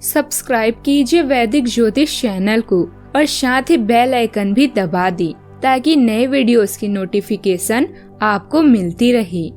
Subscribe कीजिए वैदिक ज्योतिष चैनल को और साथ ही बेल आइकन भी दबा दी ताकि नए वीडियोस की नोटिफिकेशन आपको मिलती रहे।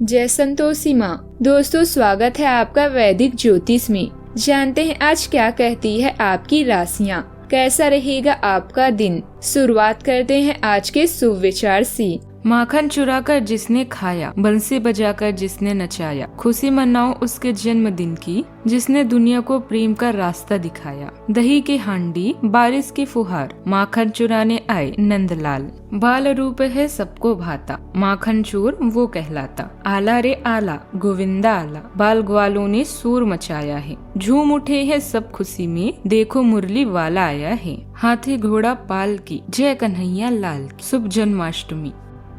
जय संतोषी माँ। दोस्तों, स्वागत है आपका वैदिक ज्योतिष में। जानते हैं आज क्या कहती है आपकी राशियाँ, कैसा रहेगा आपका दिन। शुरुआत करते हैं आज के शुभ विचार से। माखन चुराकर जिसने खाया, बंसी बजाकर जिसने नचाया, खुशी मनाओ उसके जन्मदिन की, जिसने दुनिया को प्रेम का रास्ता दिखाया। दही की हांडी, बारिश की फुहार, माखन चुराने आए नंदलाल। बाल रूप है सबको भाता, माखन चोर वो कहलाता। आला रे आला, गोविंदा आला, बाल ग्वालों ने शोर मचाया है। झूम उठे है सब खुशी में, देखो मुरली वाला आया है। हाथी घोड़ा पाल की, जय कन्हैया लाल की। शुभ जन्माष्टमी।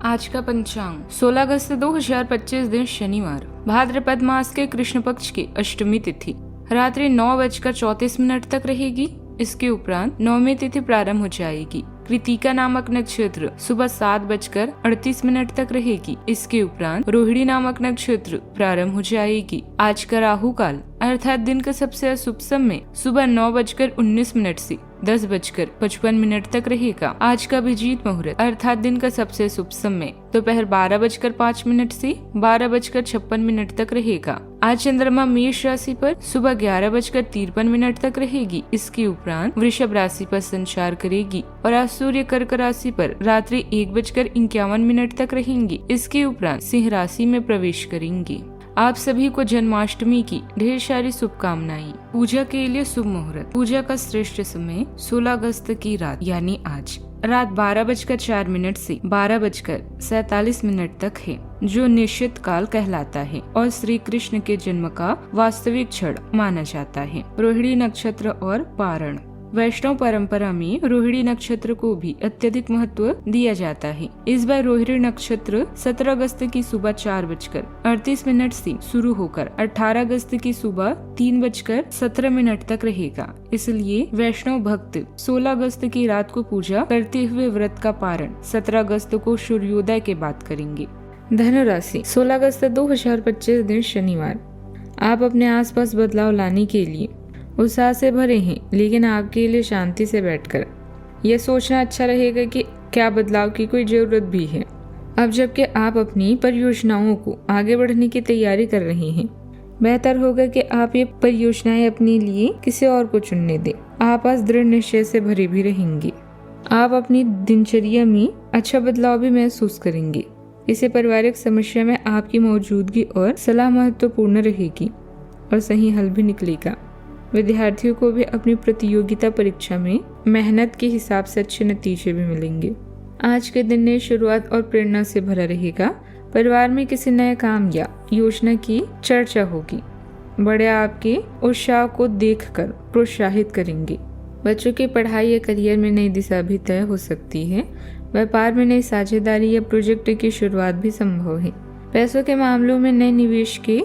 आज का पंचांग 16 अगस्त 2025 दिन शनिवार, भाद्रपद मास के कृष्ण पक्ष की अष्टमी तिथि रात्रि 9:34 तक रहेगी। इसके उपरांत नवमी तिथि प्रारंभ हो जाएगी। कृतिका नामक नक्षत्र सुबह 7:38 तक रहेगी। इसके उपरांत रोहिणी नामक नक्षत्र प्रारंभ हो जाएगी। आज का राहु काल अर्थात दिन का सबसे अशुभ समय सुबह 9:19 से 10:55 तक रहेगा। आज का अभिजीत मुहूर्त अर्थात दिन का सबसे शुभ समय दोपहर 12:05 से 12:56 तक रहेगा। आज चंद्रमा मेष राशि पर सुबह 11:53 तक रहेगी। इसके उपरांत वृषभ राशि पर संचार करेगी और आज सूर्य कर्क राशि पर रात्रि 1:51 तक रहेंगी। इसके उपरांत सिंह राशि में प्रवेश करेंगी। आप सभी को जन्माष्टमी की ढेर सारी शुभकामनाएं। पूजा के लिए शुभ मुहूर्त। पूजा का श्रेष्ठ समय 16 अगस्त की रात यानी आज रात 12:04 से 12:47 तक है, जो निश्चित काल कहलाता है और श्री कृष्ण के जन्म का वास्तविक क्षण माना जाता है। रोहिणी नक्षत्र और पारण। वैष्णव परंपरा में रोहिणी नक्षत्र को भी अत्यधिक महत्व दिया जाता है। इस बार रोहिणी नक्षत्र 17 अगस्त की सुबह 4:38 से शुरू होकर 18 अगस्त की सुबह 3:17 तक रहेगा। इसलिए वैष्णव भक्त 16 अगस्त की रात को पूजा करते हुए व्रत का पारण 17 अगस्त को सूर्योदय के बाद करेंगे। धनु राशि। 16 अगस्त 2025 दिन शनिवार। आप अपने आसपास बदलाव लाने के लिए उत्साह से भरे हैं, लेकिन आपके लिए शांति से बैठकर यह सोचना अच्छा रहेगा कि क्या बदलाव की कोई जरूरत भी है। अब जबकि आप अपनी परियोजनाओं को आगे बढ़ने की तैयारी कर रहे हैं, बेहतर होगा कि आप ये परियोजनाएं अपने लिए किसी और को चुनने दें। आप आज दृढ़ निश्चय से भरे भी रहेंगे। आप अपनी दिनचर्या में अच्छा बदलाव भी महसूस करेंगे। किसी पारिवारिक समस्या में आपकी मौजूदगी और सलाह महत्वपूर्ण रहेगी और सही हल भी निकलेगा। विद्यार्थियों को भी अपनी प्रतियोगिता परीक्षा में मेहनत के हिसाब से अच्छे नतीजे भी मिलेंगे। आज के दिन नई शुरुआत और प्रेरणा से भरा रहेगा। परिवार में किसी नए काम या योजना की चर्चा होगी। बड़े आपके उत्साह को देखकर प्रोत्साहित करेंगे। बच्चों की पढ़ाई या करियर में नई दिशा भी तय हो सकती है। व्यापार में नई साझेदारी या प्रोजेक्ट की शुरुआत भी संभव है। पैसों के मामलों में नए निवेश के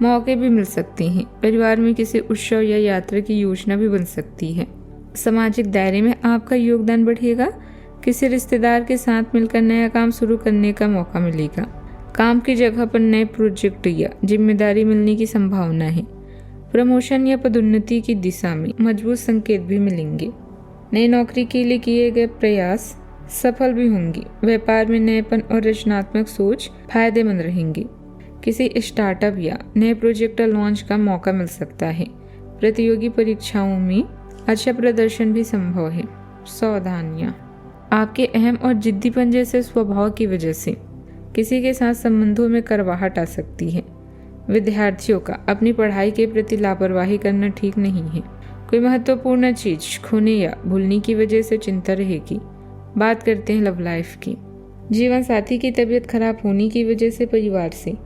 मौके भी मिल सकते हैं। परिवार में किसी उत्सव या यात्रा की योजना भी बन सकती है। सामाजिक दायरे में आपका योगदान बढ़ेगा। किसी रिश्तेदार के साथ मिलकर नया काम शुरू करने का मौका मिलेगा। काम की जगह पर नए प्रोजेक्ट या जिम्मेदारी मिलने की संभावना है। प्रमोशन या पदोन्नति की दिशा में मजबूत संकेत भी मिलेंगे। नई नौकरी के लिए किए गए प्रयास सफल भी होंगे। व्यापार में नएपन और रचनात्मक सोच फायदेमंद रहेंगे। किसी स्टार्टअप या नए प्रोजेक्ट लॉन्च का मौका मिल सकता है। प्रतियोगी परीक्षाओं में अच्छा प्रदर्शन भी संभव है। सावधानियां। आपके अहम और जिद्दीपन जैसे स्वभाव की वजह से किसी के साथ संबंधों में करवाहट आ सकती है। विद्यार्थियों का अपनी पढ़ाई के प्रति लापरवाही करना ठीक नहीं है। कोई महत्वपूर्ण चीज खोने या भूलने की वजह से चिंता रहेगी। बात करते हैं लव लाइफ की। जीवन साथी की तबीयत खराब होने की वजह से परिवार से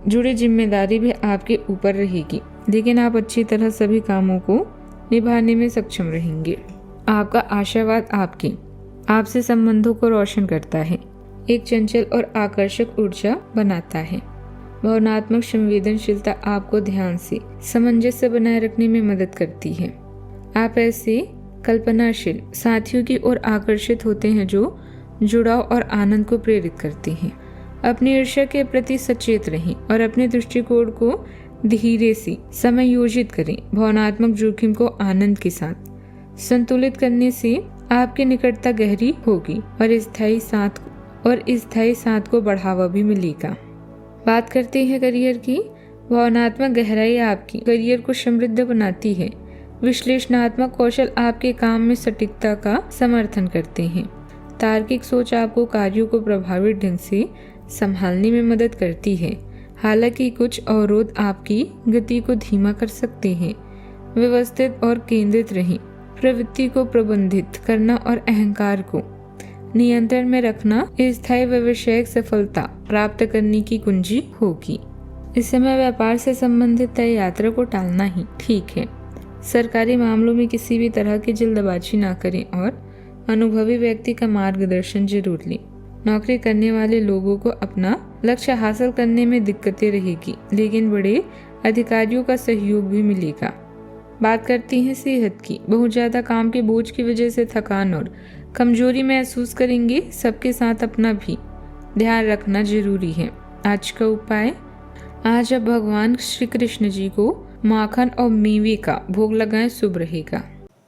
जुड़ी जिम्मेदारी भी आपके ऊपर रहेगी, लेकिन आप अच्छी तरह सभी कामों को निभाने में सक्षम रहेंगे। आपका आशावाद आपसे संबंधों को रोशन करता है। एक चंचल और आकर्षक ऊर्जा बनाता है। भावनात्मक संवेदनशीलता आपको ध्यान से सामंजस्य बनाए रखने में मदद करती है। आप ऐसे कल्पनाशील साथियों की ओर आकर्षित होते हैं जो जुड़ाव और आनंद को प्रेरित करते हैं। अपनी ईर्ष्या के प्रति सचेत रहें और अपने दृष्टिकोण को धीरे से समायोजित करें। भावनात्मक जोखिम को आनंद के साथ संतुलित करने से आपकी निकटता गहरी होगी और स्थायी साथ को बढ़ावा भी मिलेगा। बात करते हैं करियर की। भावनात्मक गहराई आपकी करियर को समृद्ध बनाती है। विश्लेषणात्मक कौशल आपके काम में सटीकता का समर्थन करते हैं। तार्किक सोच आपको कार्यों को प्रभावी ढंग से संभालने में मदद करती है। हालांकि कुछ अवरोध आपकी गति को धीमा कर सकते हैं। व्यवस्थित और केंद्रित रहें। प्रवृत्ति को प्रबंधित करना और अहंकार को नियंत्रण में रखना स्थायी व्यावसायिक सफलता प्राप्त करने की कुंजी होगी। इस समय व्यापार से संबंधित तय यात्रा को टालना ही ठीक है। सरकारी मामलों में किसी भी तरह की जल्दबाजी ना करें और अनुभवी व्यक्ति का मार्गदर्शन जरूर लें। नौकरी करने वाले लोगों को अपना लक्ष्य हासिल करने में दिक्कतें रहेगी, लेकिन बड़े अधिकारियों का सहयोग भी मिलेगा। बात करती हैं सेहत की। बहुत ज्यादा काम के बोझ की वजह से थकान और कमजोरी महसूस करेंगे। सबके साथ अपना भी ध्यान रखना जरूरी है। आज का उपाय, आज आप भगवान श्री कृष्ण जी को माखन और मेवे का भोग लगाएं, शुभ रहेगा।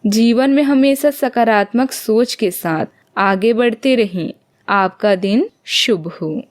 जीवन में हमेशा सकारात्मक सोच के साथ आगे बढ़ते रहें। आपका दिन शुभ हो।